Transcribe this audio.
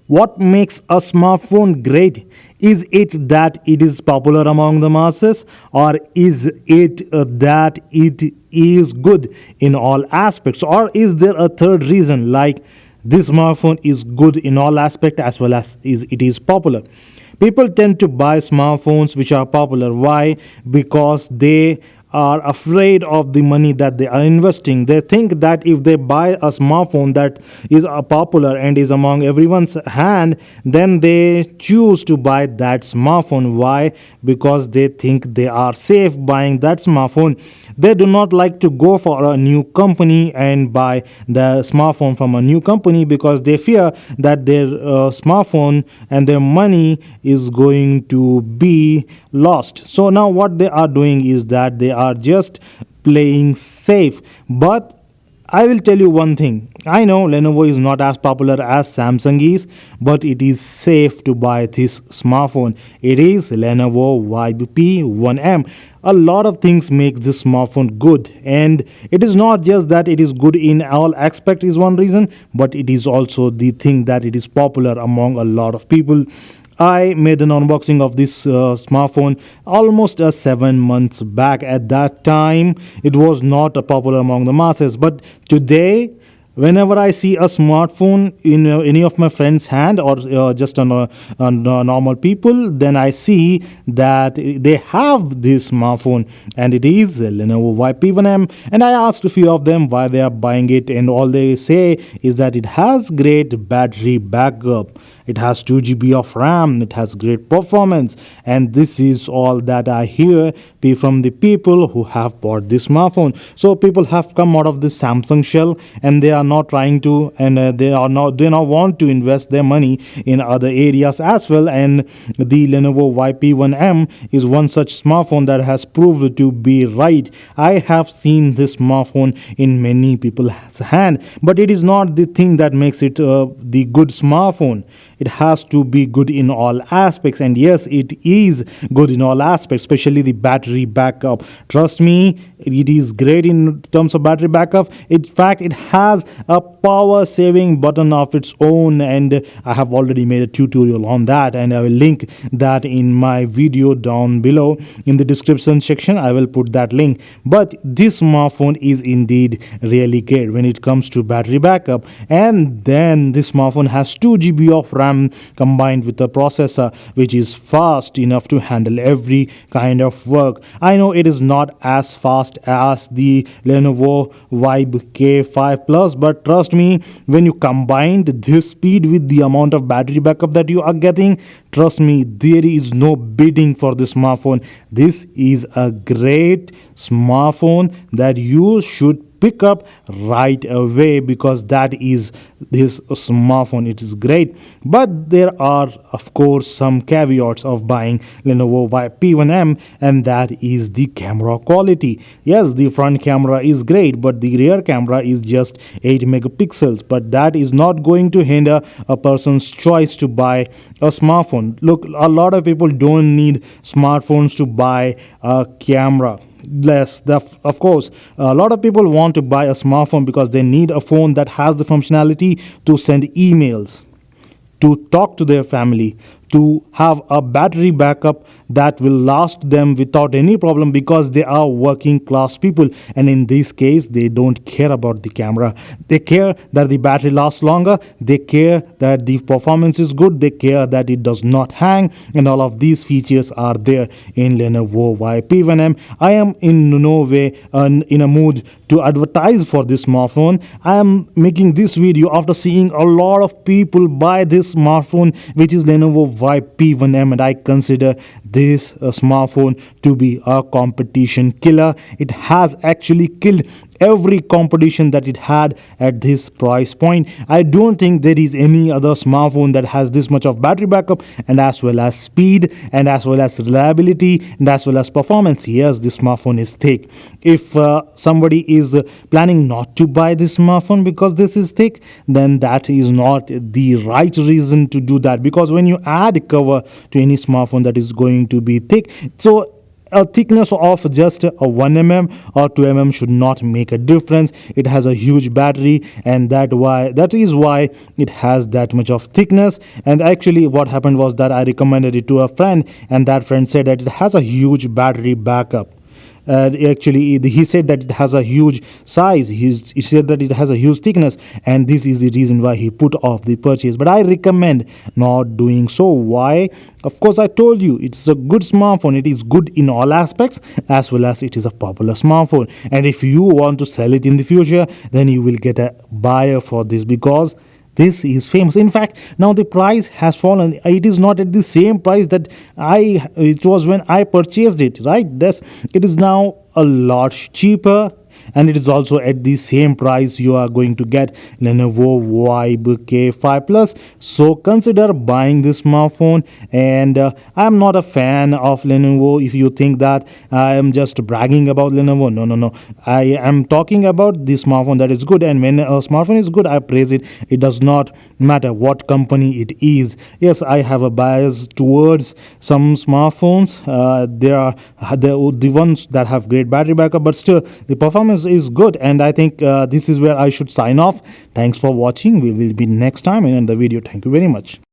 What makes a smartphone great? Is it that it is popular among the masses, or is it that it is good in all aspects, or is there a third reason like this smartphone is good in all aspects as well as is it is popular? People tend to buy smartphones which are popular. Why? Because they are afraid of the money that they are investing. They think that if they buy a smartphone that is popular and is among everyone's hand, then they choose to buy that smartphone. Why? Because they think they are safe buying that smartphone. They do not like to go for a new company and buy the smartphone from a new company because they fear that their smartphone and their money is going to be lost. So now what they are doing is that they are just playing safe. But I will tell you one thing. I know Lenovo is not as popular as Samsung is, but it is safe to buy this smartphone. It is Lenovo Vibe P1m. A lot of things make this smartphone good, and it is not just that it is good in all aspects is one reason, but it is also the thing that it is popular among a lot of people. I made an unboxing of this smartphone almost 7 months back. At that time, it was not popular among the masses, but today, whenever I see a smartphone in any of my friends' hand or just on normal people, then I see that they have this smartphone, and it is a Lenovo Vibe P1m. And I asked a few of them why they are buying it, and all they say is that it has great battery backup. It has 2 GB of RAM. It has great performance, and this is all that I hear from the people who have bought this smartphone. So people have come out of this Samsung shell, and they are not trying to, and they now want to invest their money in other areas as well. And the Lenovo Vibe P1m is one such smartphone that has proved to be right. I have seen this smartphone in many people's hand, but it is not the thing that makes it the good smartphone. It has to be good in all aspects, and yes, it is good in all aspects, especially the battery backup. Trust me, it is great in terms of battery backup. In fact, it has a power saving button of its own, and I have already made a tutorial on that, and I will link that in my video down below in the description section. I will put that link. But this smartphone is indeed really great when it comes to battery backup, and then this smartphone has 2 GB of RAM combined with a processor which is fast enough to handle every kind of work. I know it is not as fast as the Lenovo Vibe K5 Plus, but trust me, when you combined this speed with the amount of battery backup that you are getting, trust me, there is no bidding for this smartphone. This is a great smartphone that you should pick up right away, because that is this smartphone. It is great, but there are of course some caveats of buying Lenovo Vibe P1m, and that is the camera quality. Yes, the front camera is great, but the rear camera is just 8 megapixels, but that is not going to hinder a person's choice to buy a smartphone. Look, a lot of people don't need smartphones to buy a camera. Of course, a lot of people want to buy a smartphone because they need a phone that has the functionality to send emails, to talk to their family, to have a battery backup that will last them without any problem, because they are working class people, and in this case they don't care about the camera. They care that the battery lasts longer, they care that the performance is good, they care that it does not hang, and all of these features are there in Lenovo Vibe P1m. I am in no way in a mood to advertise for this smartphone. I am making this video after seeing a lot of people buy this smartphone, which is Lenovo Vibe P1m, and I consider this smartphone to be a competition killer. It has actually killed every competition that it had at this price point. I don't think there is any other smartphone that has this much of battery backup, and as well as speed, and as well as reliability, and as well as performance. Yes, this smartphone is thick. If somebody is planning not to buy this smartphone because this is thick, then that is not the right reason to do that, because when you add cover to any smartphone that is going to be thick, so A thickness of just a 1 mm or 2 mm should not make a difference. It has a huge battery, and that is why it has that much of thickness. And actually what happened was that I recommended it to a friend, and that friend said that it has a huge battery backup. Actually, he said that it has a huge size. He said that it has a huge thickness, and this is the reason why he put off the purchase. But I recommend not doing so. Why? Of course, I told you it's a good smartphone. It is good in all aspects, as well as it is a popular smartphone. And if you want to sell it in the future, then you will get a buyer for this, because this is famous. In fact, now the price has fallen. It is not at the same price that it was when I purchased it, right? It is now a lot cheaper, and it is also at the same price you are going to get Lenovo Vibe K5 Plus. So consider buying this smartphone. And I'm not a fan of Lenovo. If you think that I am just bragging about Lenovo, no, I am talking about the smartphone that is good. And when a smartphone is good, I praise it. It does not matter what company it is. Yes, I have a bias towards some smartphones. There are the ones that have great battery backup, but still the performance is good. And I think this is where I should sign off. Thanks for watching. We will be next time in another video. Thank you very much.